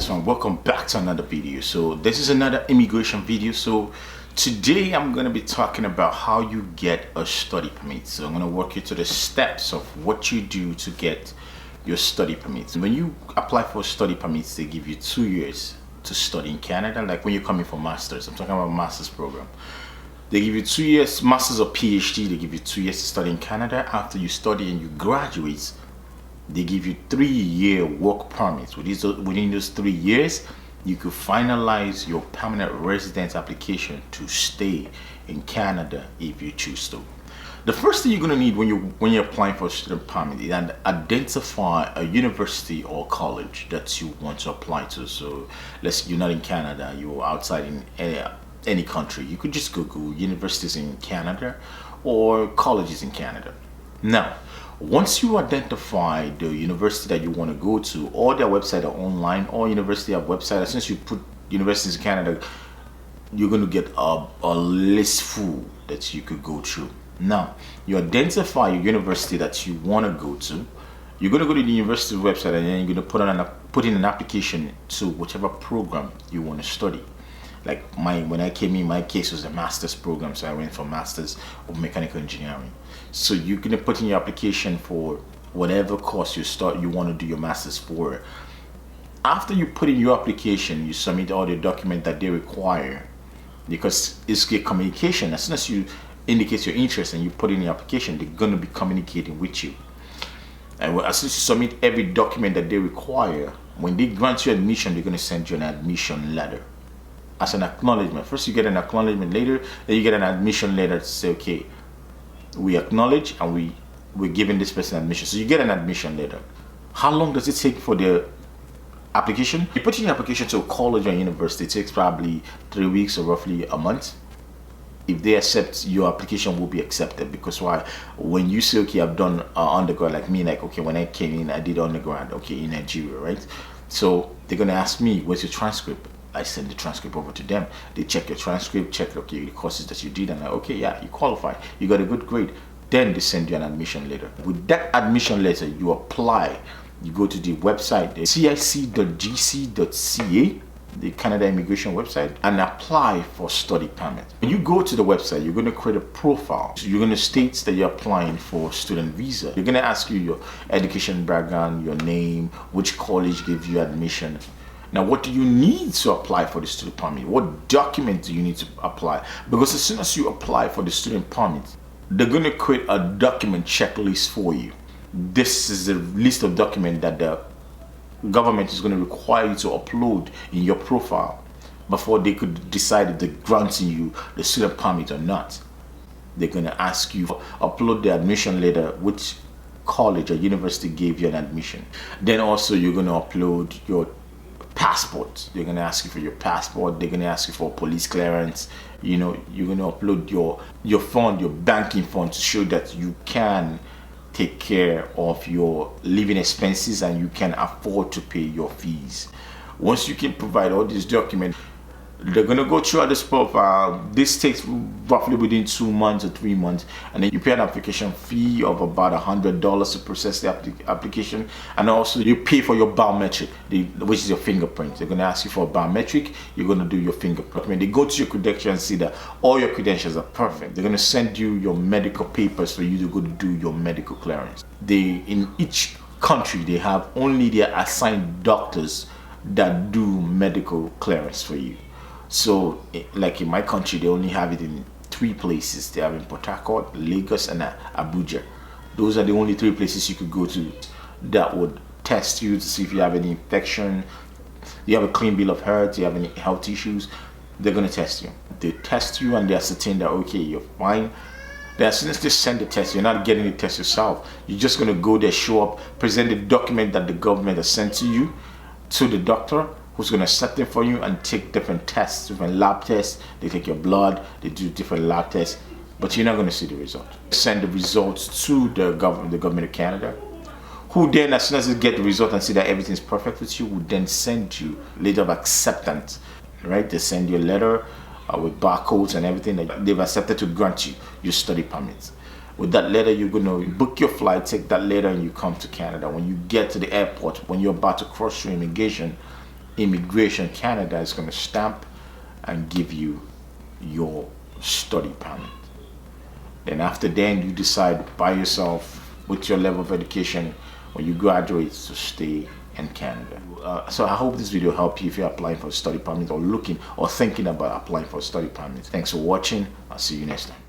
guys, and welcome back to another video. So this is another immigration video. So today I'm going to be talking about how you get a study permit. So I'm going to walk you through the steps of what you do to get your study permit. When you apply for study permits, they give you 2 years to study in Canada. Like when you're coming for masters, I'm talking about a master's program. They give you 2 years, masters or PhD, they give you 2 years to study in Canada. After you study and you graduate, they give you 3-year work permits. Within those 3 years, you could finalize your permanent residence application to stay in Canada if you choose to. The first thing you're going to need when you're applying for a student permit is identify a university or college that you want to apply to. So let's say you're not in Canada, you're outside in any country. You could just Google universities in Canada or colleges in Canada. Now, once you identify the university that you want to go to, or their website or online, or university have website, as soon as you put universities in Canada, you're going to get a list full that you could go through. Now, you identify your university that you want to go to. You're going to go to the university website and then you're going to put in an application to whichever program you want to study. Like when I came in, my case was a master's program, so I went for Masters of Mechanical Engineering. So you're gonna put in your application for whatever course you want to do your master's for. After you put in your application, you submit all the documents that they require, because it's a communication. As soon as you indicate your interest and you put in your application, they're gonna be communicating with you. And as soon as you submit every document that they require, when they grant you admission, they're gonna send you an admission letter as an acknowledgement. First you get an acknowledgement letter, then you get an admission letter to say, okay, we acknowledge and we're giving this person admission. So you get an admission letter. How long does it take for the application? You put in your application to a college or university, it takes probably 3 weeks or roughly a month. If they accept, your application will be accepted. Because why? When you say, okay, I've done undergrad, like me, like, okay, when I came in, I did undergrad, okay, in Nigeria, right? So they're gonna ask me, where's your transcript? I send the transcript over to them. They check your transcript, check, okay, the courses that you did, and like, okay, yeah, you qualify, you got a good grade. Then they send you an admission letter. With that admission letter, you apply. You go to the website, the cic.gc.ca, the Canada immigration website, and apply for study permit. When you go to the website, you're going to create a profile. So you're going to state that you're applying for student visa. You're going to ask you your education background, your name, which college gives you admission. Now, what do you need to apply for the student permit? What document do you need to apply? Because as soon as you apply for the student permit, they're going to create a document checklist for you. This is a list of documents that the government is going to require you to upload in your profile before they could decide if they're granting you the student permit or not. They're going to ask you to upload the admission letter, which college or university gave you an admission. Then also you're going to upload your passport. They're going to ask you for your passport. They're going to ask you for police clearance. You know, you're going to upload your fund, your banking fund, to show that you can take care of your living expenses and you can afford to pay your fees. Once you can provide all these documents, they're going to go through this profile. This takes roughly within 2 months or 3 months, and then you pay an application fee of about $100 to process the application, and also you pay for your biometric, which is your fingerprint. They're going to ask you for a biometric. You're going to do your fingerprint. When they go to your credentials and see that all your credentials are perfect, they're going to send you your medical papers for you to go to do your medical clearance. In each country, they have only their assigned doctors that do medical clearance for you. So, like in my country, they only have it in 3 places. They have in Port Harcourt, Lagos, and Abuja. Those are the only 3 places you could go to that would test you to see if you have any infection, you have a clean bill of health, you have any health issues. They're going to test you. They test you and they ascertain that, okay, you're fine. Then as soon as they send the test, you're not getting the test yourself. You're just going to go there, show up, present the document that the government has sent to you to the doctor, who's going to set them for you and take different tests, different lab tests. They take your blood, they do different lab tests, but you're not going to see the result. Send the results to the government of Canada, who then, as soon as they get the result and see that everything's perfect with you, would then send you a letter of acceptance, right? They send you a letter with barcodes and everything that they've accepted to grant you your study permits. With that letter, you're going to book your flight, take that letter, and you come to Canada. When you get to the airport, when you're about to cross your immigration, Immigration Canada is going to stamp and give you your study permit. Then after then, you decide by yourself with your level of education when you graduate to stay in Canada. So I hope this video helped you if you're applying for a study permit or looking or thinking about applying for a study permit. Thanks for watching. I'll see you next time.